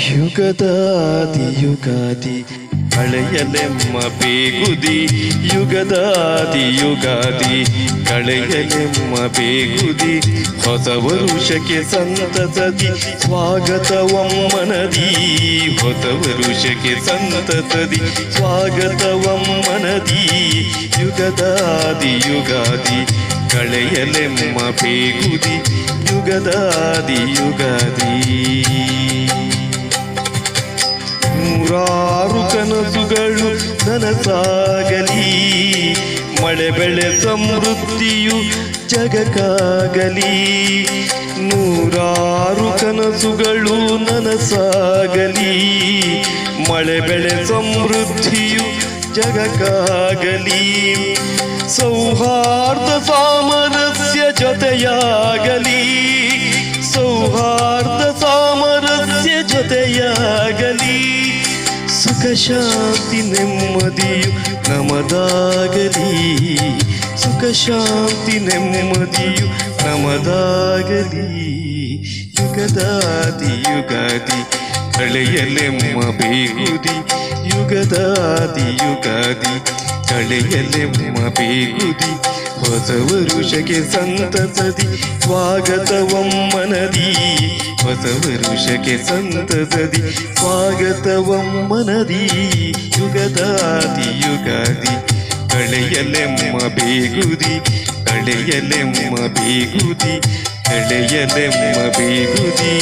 ಯುಗದಾದಿ ಯುಗಾದಿ ಕಳೆಯಲೆಮ್ಮ ಬೇಗುದಿ ಯುಗದಾದಿ ಯುಗಾದಿ ಕಳೆಯಲೆಮ್ಮ ಬೇಗುದಿ ಹೊಸ ವರುಷಕ್ಕೆ ಸಂತಸದಿ ಸ್ವಾಗತವಮ್ಮನದಿ ಹೊಸ ವರುಷಕ್ಕೆ ಸಂತಸದಿ ಸ್ವಾಗತವಮ್ಮನದಿ ಯುಗದಾದಿ ಯುಗಾದಿ ಕಳೆಯಲೆಮ್ಮ ಬೇಗುದಿ ಯುಗದಾದಿ ಯುಗಾದಿ ನೂರಾರು ಕನಸುಗಳು ನನಸಾಗಲಿ ಮಳೆ ಬೆಳೆ ಸಮೃದ್ಧಿಯು ಜಗಕ್ಕಾಗಲಿ ನೂರಾರು ಕನಸುಗಳು ನನಸಾಗಲಿ ಮಳೆ ಬೆಳೆ ಸಮೃದ್ಧಿಯು ಜಗಕ್ಕಾಗಲಿ ಸೌಹಾರ್ದ ಸಾಮರಸ್ಯ ಜೊತೆಯಾಗಲಿ ಸೌಹಾರ್ದ ಸಾಮರಸ್ಯ ಜೊತೆಯಾಗಲಿ ಸುಖ ಶಾಂತಿ ನೆಮ್ಮದಿಯು ನಮದಾಗಲಿ ಸುಖ ಶಾಂತಿ ನೆಮ್ಮದಿಯು ನಮದಾಗಲಿ ಯುಗದಾದಿ ಯುಗಾದಿ ಕಳೆಯಲೆಮ್ಮ ಬೇಗುದಿ ಯುಗದಾದಿ ಯುಗಾದಿ ಕಳೆಯಲೆಮ್ಮ ಬೇಗುದಿ ಹೊಸ ವರುಷಕ್ಕೆ ಸಂತಸದಿ ಸ್ವಾಗತವಮ್ಮನದಿ ಹೊಸ ವರುಷಕ್ಕೆ ಸಂತಸದಿ ಸ್ವಾಗತವಮ್ಮನದಿ ಯುಗದಾದಿ ಯುಗಾದಿ ಕಳೆಯಲೆಮ್ಮ ಬೇಗುದಿ ಕಳೆಯಲೆಮ್ಮ ಬೇಗುದಿ ಕಳೆಯಲೆಮ್ಮ ಬೇಗುದಿ